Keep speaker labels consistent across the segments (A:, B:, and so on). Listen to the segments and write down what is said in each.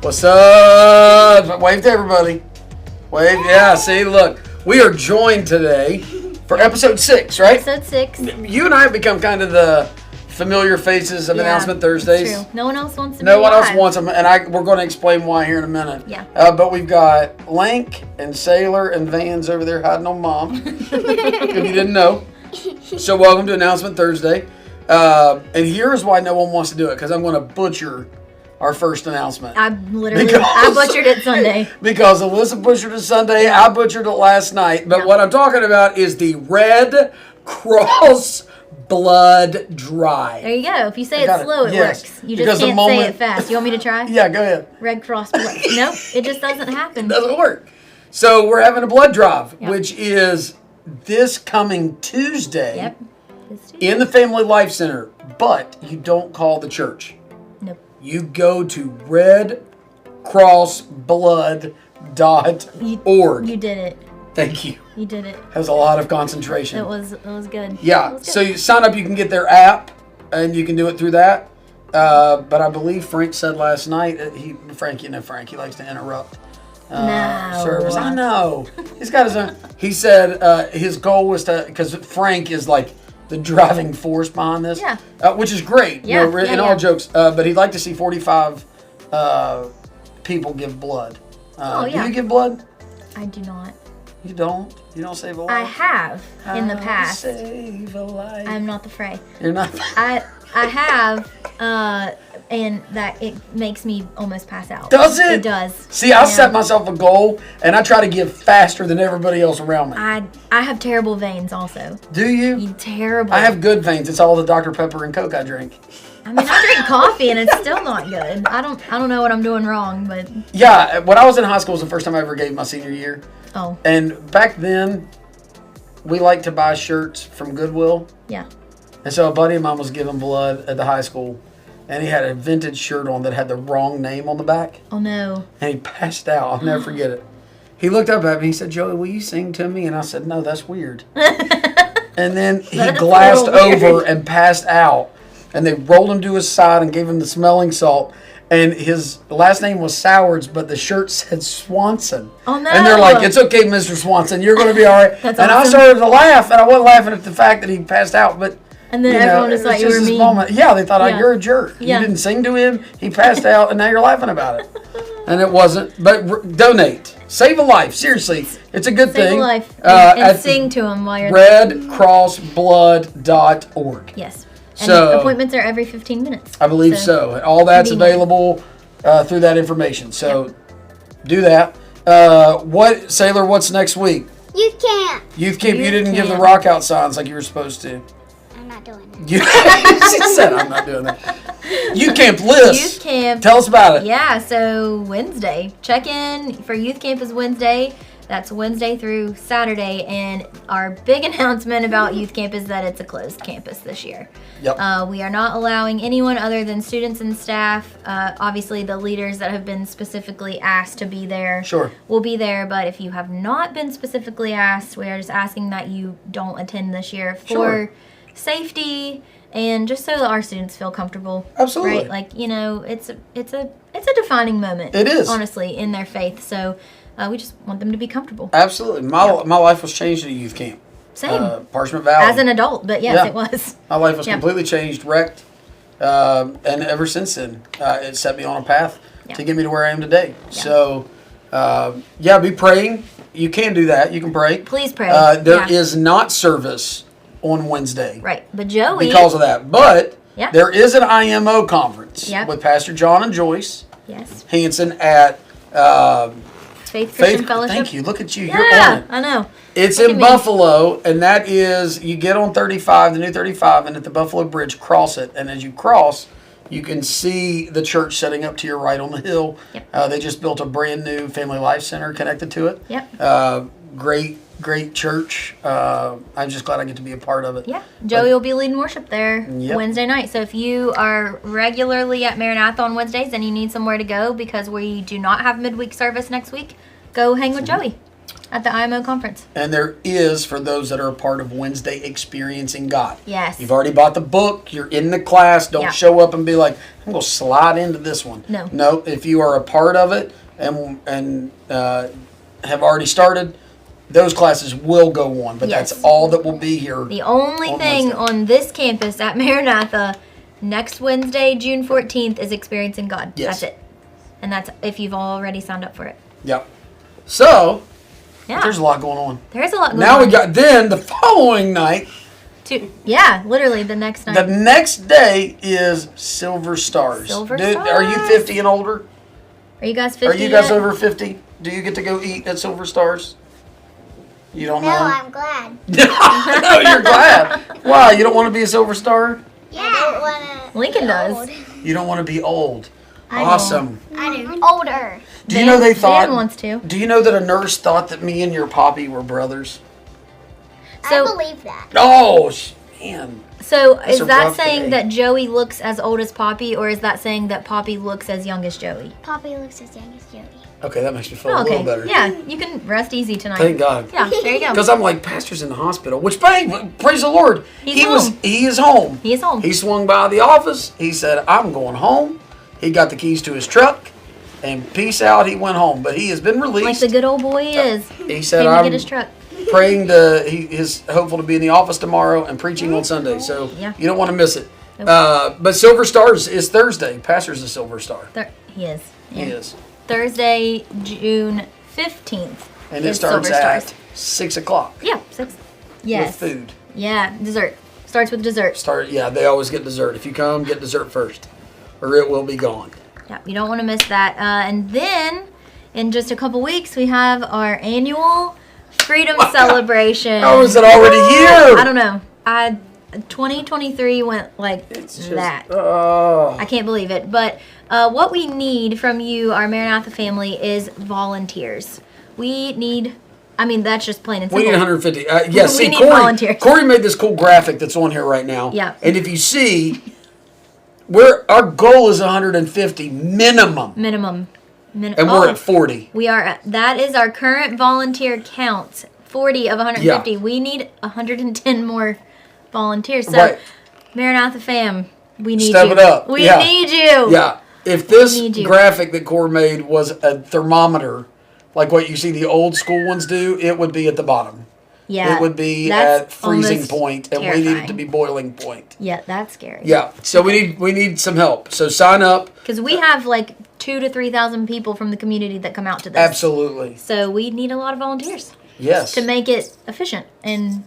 A: What's up? Wave to everybody. Wave, yeah, see, look. We are joined today for episode 6, right?
B: Episode 6.
A: You and I have become kind of the familiar faces of Announcement Thursdays.
B: True. No one else wants to
A: No
B: be
A: one else
B: live.
A: wants them, and we're going to explain why here in a minute.
B: Yeah.
A: But we've got Link and Sailor and Vans over there hiding on Mom, if you didn't know. So welcome to Announcement Thursday. And here's why no one wants to do it, because I'm going to butcher our first announcement.
B: I butchered it Sunday.
A: Because Alyssa butchered it Sunday, I butchered it last night. But what I'm talking about is the Red Cross Blood Drive.
B: There you go. If you say it slow, it works. You just can't say it fast. You want me to try?
A: Yeah, go ahead.
B: Red Cross Blood. Nope, it just doesn't happen.
A: It doesn't work. So we're having a blood drive, which is this coming Tuesday.
B: Yep.
A: In the Family Life Center, but you don't call the church.
B: Nope.
A: You go to redcrossblood.org.
B: You did it.
A: Thank you.
B: You did it.
A: That was a lot of concentration.
B: It was good.
A: Yeah.
B: It was good.
A: So you sign up. You can get their app, and you can do it through that. But I believe Frank said last night. Frank likes to interrupt. Service. I know. He's got his own. He said his goal was to, because Frank is like the driving force behind this.
B: Yeah.
A: Which is great.
B: Yeah.
A: All jokes. But he'd like to see 45 people give blood. Do you give blood?
B: I do not.
A: You don't? You don't save a life?
B: I have in the past.
A: Save a life.
B: I'm not the fray.
A: You're not.
B: I have, and that it makes me almost pass out.
A: Does it?
B: It does.
A: See, I set myself a goal, and I try to give faster than everybody else around me.
B: I have terrible veins also.
A: Do you?
B: Terrible.
A: I have good veins. It's all the Dr. Pepper and Coke I drink.
B: I mean, I drink coffee, and it's still not good. I don't know what I'm doing wrong, but.
A: Yeah, when I was in high school was the first time I ever gave my senior year.
B: Oh.
A: And back then, we liked to buy shirts from Goodwill.
B: Yeah.
A: And so a buddy of mine was giving blood at the high school, and he had a vintage shirt on that had the wrong name on the back.
B: Oh, no.
A: And he passed out. I'll never forget it. He looked up at me. He said, "Joey, will you sing to me?" And I said, "No, that's weird." And then he glassed over and passed out. And they rolled him to his side and gave him the smelling salt. And his last name was Sowards, but the shirt said Swanson.
B: Oh, no.
A: And they're like, "It's okay, Mr. Swanson. You're going to be all right."
B: That's
A: and
B: awesome.
A: I started to laugh. And I wasn't laughing at the fact that he passed out, but...
B: And then everyone just thought you were mean.
A: Moment. Yeah, they thought,
B: Yeah.
A: "You're a jerk.
B: Yeah.
A: You didn't sing to him. He passed out, and now you're laughing about it." And it wasn't. But donate. Save a life. Seriously. It's a good thing.
B: Save a life. And sing to him while you're there.
A: redcrossblood.org.
B: Yes. And
A: So,
B: appointments are every 15 minutes.
A: I believe so. And all that's available through that information. So do that. Sailor, what's next week?
C: Youth camp.
A: Youth camp. You didn't give the
B: camp.
A: rock out signs like you were supposed to.
C: I'm not doing it.
A: She said, "I'm not doing that." Youth camp list.
B: Youth camp.
A: Tell us about it.
B: Yeah, so Wednesday. Check-in for youth camp is Wednesday. That's Wednesday through Saturday. And our big announcement about youth camp is that it's a closed campus this year.
A: Yep.
B: We are not allowing anyone other than students and staff. Obviously, the leaders that have been specifically asked to be there will be there. But if you have not been specifically asked, we are just asking that you don't attend this year for safety and just so that our students feel comfortable.
A: Absolutely.
B: Right? Like, it's a defining moment.
A: It is.
B: Honestly, in their faith. So we just want them to be comfortable.
A: Absolutely. My life was changed at a youth camp.
B: Same.
A: Parchment Valley.
B: As an adult, but yes, it was.
A: My life was completely changed, wrecked. And ever since then, it set me on a path to get me to where I am today. Yeah. So, be praying. You can do that. You can pray.
B: Please pray.
A: There is not service on Wednesday.
B: Right. But Joey.
A: Because of that. But there is an IMO conference with Pastor John and Joyce Hanson at
B: Faith Christian Fellowship.
A: Thank you. Look at you.
B: Yeah,
A: You're on it.
B: I know.
A: It's in Buffalo, and that is, you get on 35, the new 35, and at the Buffalo Bridge, cross it. And as you cross, you can see the church setting up to your right on the hill.
B: Yep.
A: They just built a brand new Family Life Center connected to it.
B: Yep.
A: Great church. I'm just glad I get to be a part of it.
B: Yeah. Joey will be leading worship there Wednesday night. So if you are regularly at Maranatha on Wednesdays and you need somewhere to go because we do not have midweek service next week, go hang with Joey. At the IMO conference.
A: And there is for those that are a part of Wednesday Experiencing God.
B: Yes.
A: You've already bought the book. You're in the class. Don't show up and be like, I'm going to slide into this one.
B: No.
A: No, if you are a part of it and have already started, those classes will go on. But that's all that will be here.
B: The only thing on this campus at Maranatha next Wednesday, June 14th, is Experiencing God.
A: Yes.
B: That's it. And that's if you've already signed up for it.
A: Yep. So,
B: Yeah.
A: there's a lot going on.
B: There's a lot going on.
A: Now we got, then the following night.
B: Literally the next night.
A: The next day is Silver Stars.
B: Silver
A: Dude,
B: Stars.
A: are you 50 and older?
B: Are you guys 50
A: Are you guys
B: yet?
A: over 50? Do you get to go eat at Silver Stars? You don't
C: No,
A: know?
C: I'm glad.
A: No, you're glad. Why? You don't want to be a Silver Star?
C: Yeah. I don't want to.
B: Lincoln does.
A: You don't want to be old.
B: I do.
A: Awesome.
C: I do. Older.
A: Do you know they thought?
B: Dan wants to.
A: Do you know that a nurse thought that me and your poppy were brothers?
C: I believe that.
A: Oh, man.
B: So
A: That's
B: is
A: a
B: that
A: rough
B: saying
A: day.
B: that Joey looks as old as Poppy, or is that saying that Poppy looks as young as Joey?
C: Poppy looks as young as Jody.
A: Okay, that makes me feel
B: Oh,
A: a
B: okay.
A: little better.
B: Yeah, you can rest easy tonight.
A: Thank God.
B: Yeah, there you go.
A: Because I'm like, Pastor's in the hospital. Which, praise the Lord.
B: He's home.
A: He is home.
B: He is home.
A: He swung by the office. He said, I'm going home. He got the keys to his truck. And peace out, he went home. But he has been released.
B: Like the good old boy he is.
A: He said,
B: Came to
A: I'm
B: get his truck.
A: praying he is hopeful to be in the office tomorrow and preaching on Sunday. So
B: Yeah.
A: you don't want to miss it.
B: Nope.
A: But Silver Stars is Thursday. Pastor's a Silver Star.
B: He is. Yeah.
A: He is.
B: Thursday, June 15th.
A: And it
B: is
A: starts
B: Silver
A: at
B: Stars.
A: 6 o'clock.
B: Yeah, 6. Yes.
A: With food.
B: Yeah, dessert. Starts with dessert.
A: They always get dessert. If you come, get dessert first, or it will be gone.
B: Yeah, you don't want to miss that. And then, in just a couple weeks, we have our annual Freedom Celebration.
A: How is it already here?
B: I don't know. 2023 went like that.
A: Oh.
B: I can't believe it. But what we need from you, our Maranatha family, is volunteers. We need, that's just plain and
A: We
B: simple.
A: need 150. Yes,
B: We
A: see,
B: need
A: Corey,
B: volunteers.
A: Corey made this cool graphic that's on here right now.
B: Yeah.
A: And if you see, our goal is 150 minimum,
B: Minimum.
A: and we're at 40.
B: We are at, that is our current volunteer count, 40 of 150.
A: Yeah.
B: We need 110 more volunteers. So,
A: Right.
B: Maranatha fam, we need
A: Step
B: you.
A: it up.
B: We
A: Yeah.
B: need you.
A: Yeah. If this
B: need you.
A: graphic that Corey made was a thermometer, like what you see the old school ones do, it would be at the bottom.
B: Yeah.
A: It would be
B: that's
A: at freezing
B: almost
A: point, and we need it to
B: terrifying.
A: be boiling point.
B: Yeah, that's scary.
A: Yeah. So we need some help. So sign up.
B: Because we have like 2,000 to 3,000 people from the community that come out to this.
A: Absolutely.
B: So we need a lot of volunteers
A: Yes.
B: to make it efficient and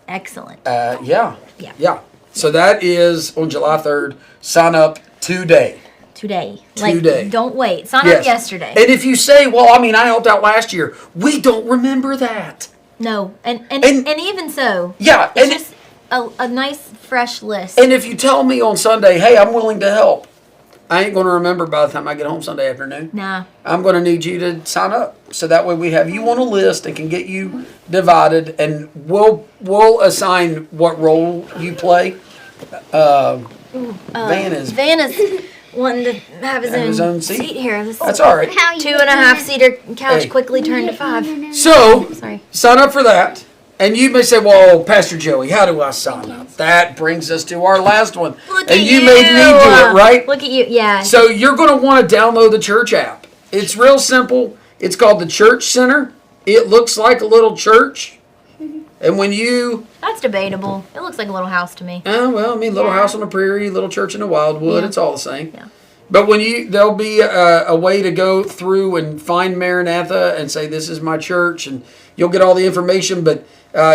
B: excellent.
A: Yeah.
B: Yeah.
A: Yeah. So that is on July 3rd. Sign up today.
B: Today.
A: Today.
B: Like, don't wait. Sign
A: Yes.
B: up yesterday.
A: And if you say, well, I helped out last year, we don't remember that.
B: No, and
A: And-
B: even so,
A: Yeah.
B: it's
A: And,
B: just a nice fresh list.
A: and if you tell me on Sunday, hey, I'm willing to help, I ain't going to remember by the time I get home Sunday afternoon.
B: Nah,
A: I'm going to need you to sign up. So that way we have you on a list and can get you divided, and we'll assign what role you play. Van is
B: wanting to have his own seat here. This
A: That's all right.
B: 2.5 seater couch
A: Hey.
B: quickly turned to 5.
A: So
B: Sorry.
A: sign up for that. And you may say, well, Pastor Joey, how do I sign up? That brings us to our last one.
B: Look
A: and
B: at
A: you made me do it, right?
B: Look at you. Yeah.
A: So you're going to want to download the church app. It's real simple. It's called the Church Center. It looks like a little church. And when you...
B: That's debatable. It looks like a little house to me.
A: little house on the prairie, little church in the wildwood.
B: Yeah.
A: It's all the same.
B: Yeah.
A: But there'll be a way to go through and find Maranatha and say, this is my church. And you'll get all the information, but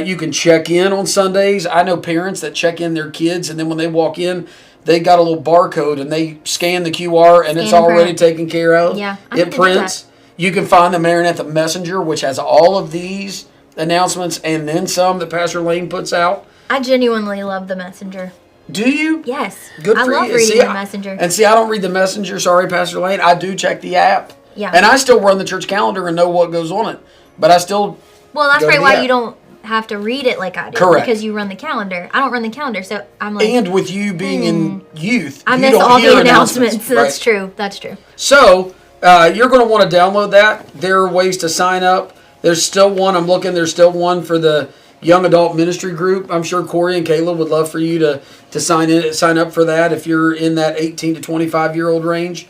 A: you can check in on Sundays. I know parents that check in their kids, and then when they walk in, they got a little barcode, and they scan the QR, and it's
B: Scan and
A: already
B: print.
A: taken care of.
B: Yeah, I
A: It
B: need to do that.
A: prints. You can find the Maranatha Messenger, which has all of these announcements, and then some that Pastor Lane puts out.
B: I genuinely love the Messenger.
A: Do you?
B: Yes.
A: Good
B: I
A: for
B: love
A: you.
B: reading
A: See,
B: the Messenger.
A: And see, I don't read the Messenger. Sorry, Pastor Lane. I do check the app.
B: Yeah.
A: And I still run the church calendar and know what goes on it. But I still...
B: Well, that's
A: go to
B: probably
A: the
B: why
A: app.
B: you don't have to read it like I do.
A: Correct.
B: Because you run the calendar. I don't run the calendar, so I'm like...
A: And with you being in youth,
B: I
A: you
B: miss
A: don't
B: all
A: hear
B: the announcements.
A: right?
B: That's true. That's true.
A: So, you're going to want to download that. There are ways to sign up. There's still one. I'm looking. There's still one for the young adult ministry group. I'm sure Corey and Kayla would love for you to sign up for that if you're in that 18 to 25-year-old range.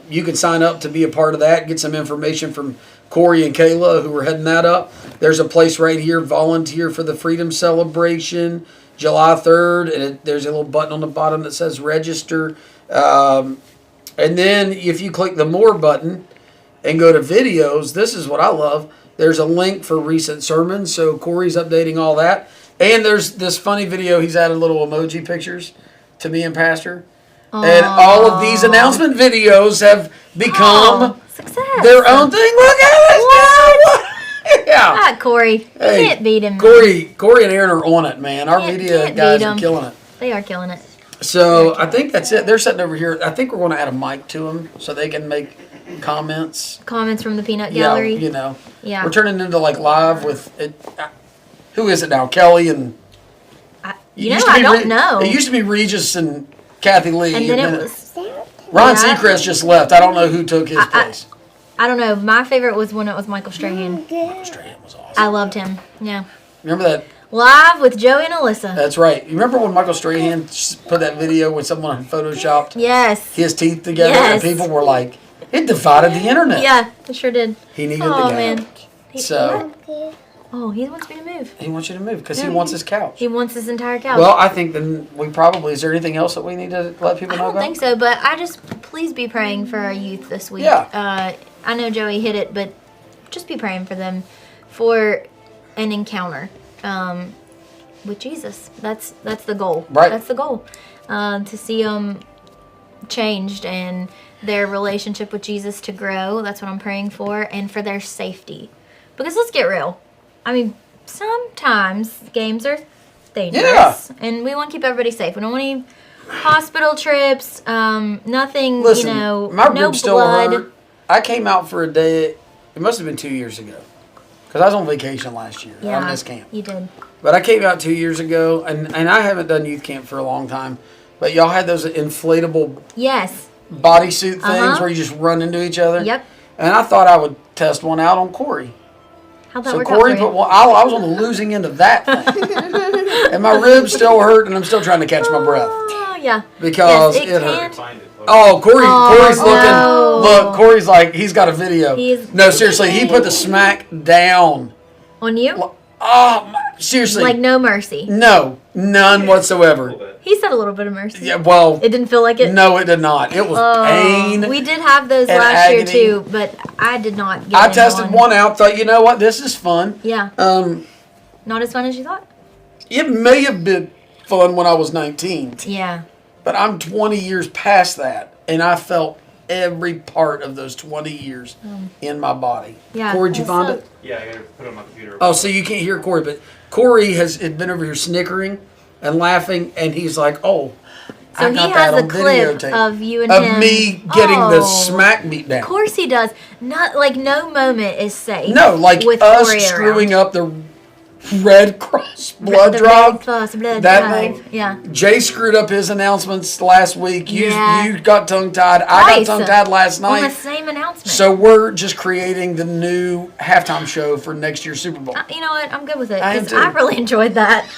A: You can sign up to be a part of that. Get some information from Corey and Kayla who are heading that up. There's a place right here, volunteer for the Freedom Celebration, July 3rd, and there's a little button on the bottom that says register. And then if you click the more button and go to videos, this is what I love. There's a link for recent sermons, so Corey's updating all that. And there's this funny video. He's added little emoji pictures to me and Pastor. Aww. And all of these announcement videos have become their own thing. Look at this. What? Yeah.
B: Corey. Hey, can't beat him.
A: Corey and Aaron are on it, man. Our media guys are killing it.
B: They are killing it.
A: So I think that's it. They're sitting over here. I think we're going to add a mic to them so they can make comments.
B: Comments from the peanut gallery.
A: Yeah, you know.
B: Yeah.
A: We're turning into like live with it. Who is it now? Kelly and.
B: I don't know.
A: It used to be Regis and Kathy Lee.
B: And then it was.
A: Ron Seacrest just left. I don't know who took his place.
B: I don't know. My favorite was when it was Michael Strahan.
A: Michael Strahan was awesome.
B: I loved him. Yeah.
A: Remember that?
B: Live with Joey and Alyssa.
A: That's right. You remember when Michael Strahan put that video when someone photoshopped his teeth together and people were like, it divided the internet.
B: Yeah, it sure did.
A: He needed the couch.
B: Man.
A: He
B: wants me to move.
A: He wants you to move because he wants his couch.
B: He wants his entire couch.
A: Well, I think then is there anything else that we need to let people know about?
B: I don't think so, but please be praying for our youth this week.
A: Yeah.
B: I know Joey hit it, but just be praying for them for an encounter with Jesus. That's the goal.
A: Right.
B: That's the goal. To see them changed and their relationship with Jesus to grow. That's what I'm praying for, and for their safety. Because let's get real. I mean, sometimes games are dangerous, and we want to keep everybody safe. We don't want any hospital trips. Nothing.
A: Listen, my
B: no
A: ribs still hurt. I came out for a day. It must have been 2 years ago, because I was on vacation last year.
B: Yeah,
A: I missed camp.
B: You did.
A: But I came out 2 years ago, and I haven't done youth camp for a long time. But y'all had those inflatable bodysuit things where you just run into each other.
B: Yep.
A: And I thought I would test one out on Corey.
B: How'd that
A: so
B: work
A: Corey
B: out for
A: put one. I was on the losing end of that thing, and my ribs still hurt, and I'm still trying to catch my breath.
B: Oh yeah.
A: Because it hurt. Oh, Corey's looking.
B: No.
A: Look, Corey's like he's got a video. No, seriously, he put the smack down
B: on you.
A: Oh, seriously.
B: Like no mercy.
A: No, none whatsoever.
B: He said a little bit of mercy.
A: Yeah, well.
B: It didn't feel like it?
A: No, it did not. It was pain.
B: We did have those last year too, but I did not get
A: I tested one out, thought, you know what, this is fun.
B: Yeah. Not as fun as you thought?
A: It may have been fun when I was 19.
B: Yeah.
A: But I'm 20 years past that, and I felt every part of those 20 years in my body.
B: Yeah.
A: Corey, did you find it?
D: Yeah, I gotta put it on my computer.
A: Oh, so you can't hear Corey, but Corey has been over here snickering and laughing, and he's like, "Oh,
B: so
A: I got
B: he
A: that
B: has
A: on
B: a clip
A: videotape
B: of you and
A: of
B: him.
A: me getting the smack beat down."
B: Of course he does. Not like no moment is safe.
A: No, like
B: with
A: us
B: Corey
A: screwing
B: around.
A: up the Red Cross blood drive.
B: Red Cross blood
A: that
B: drive.
A: thing.
B: Yeah.
A: Jay screwed up his announcements last week. You got tongue tied. I got tongue tied last night.
B: On the same announcement.
A: So we're just creating the new halftime show for next year's Super Bowl.
B: You know what? I'm good with it.
A: I am
B: Because I
A: too.
B: really enjoyed that.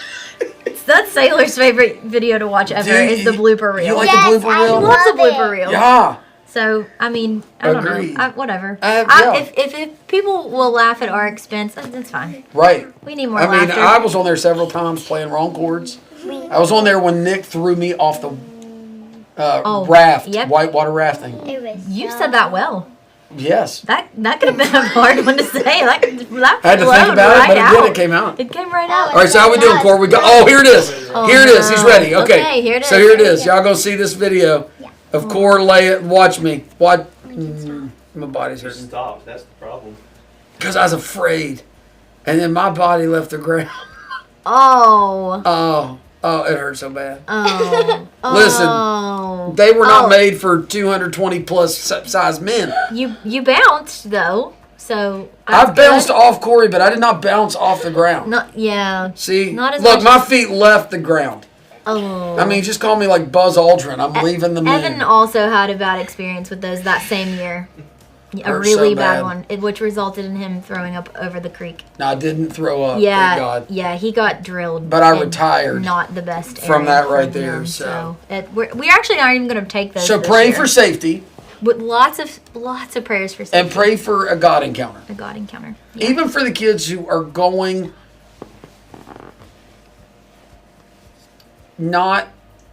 B: That's Sailor's favorite video to watch ever is the blooper reel.
A: You like the blooper reel?
B: He loves the blooper reel.
A: Yeah.
B: So, I mean, I don't
A: Agreed.
B: know. Whatever.
A: Yeah.
B: If people will laugh at our expense, that's fine.
A: Right.
B: We need more
A: I mean,
B: laughter.
A: I was on there several times playing wrong chords. I was on there when Nick threw me off the raft, whitewater rafting.
B: You said that well.
A: Yes.
B: That could have been a hard one to say. That
A: I had to think about it, but
B: out.
A: it did. It came out.
B: It came right out.
A: All right, so how we doing, Corey? Here it is. Here it is. He's ready. Okay.
B: Here it is.
A: So here it is. Y'all gonna see this video of Corey lay it. Watch me. Watch. My body's hurting.
D: Stopped. That's the problem.
A: Because I was afraid, and then my body left the ground.
B: Oh,
A: it hurt so bad.
B: Oh.
A: Listen, they were not made for 220 plus size men.
B: You bounced though, so
A: I bounced off Corey, but I did not bounce off the ground. See,
B: Not as
A: look,
B: much
A: my feet left the ground.
B: Oh.
A: I mean, just call me like Buzz Aldrin. I'm leaving the moon.
B: Evan also had a bad experience with those that same year. A really bad one, which resulted in him throwing up over the creek.
A: No, I didn't throw up.
B: Yeah,
A: thank God.
B: yeah, he got drilled.
A: But I retired.
B: Not the best
A: from that right there.
B: Him, so we're actually not even going to take those.
A: So pray for safety.
B: With lots of prayers for safety.
A: And pray for a God encounter.
B: A God encounter. Yeah.
A: Even for the kids who are going, not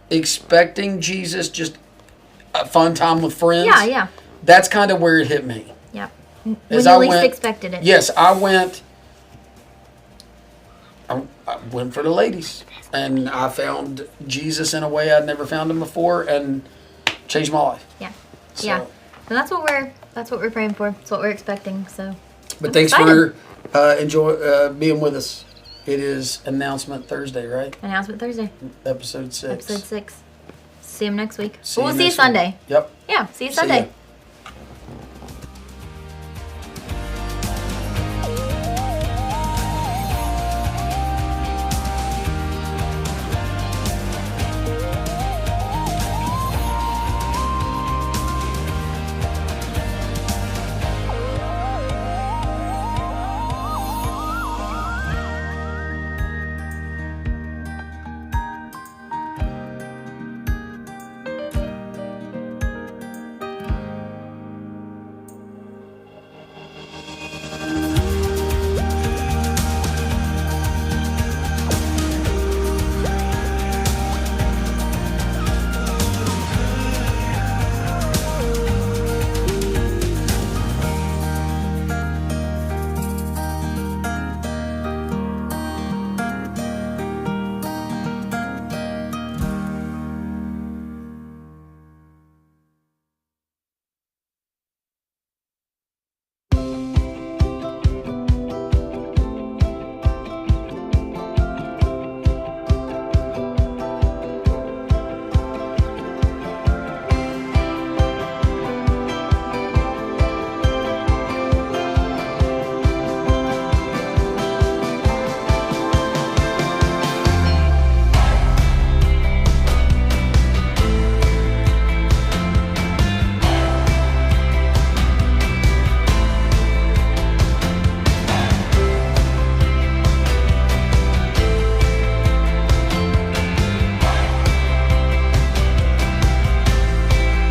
A: expecting Jesus, just a fun time with friends.
B: Yeah, yeah.
A: That's kind of where it hit me.
B: Yeah. When you least expected it.
A: Yes, I went for the ladies. And I found Jesus in a way I'd never found him before and changed my life.
B: Yeah. So. Yeah. And that's what we're praying for. That's what we're expecting. So
A: But thanks for being with us. It is Announcement Thursday, right?
B: Announcement Thursday.
A: Episode 6.
B: Episode 6. See him next week.
A: We'll see you Sunday.
B: Yep. Yeah, see you Sunday.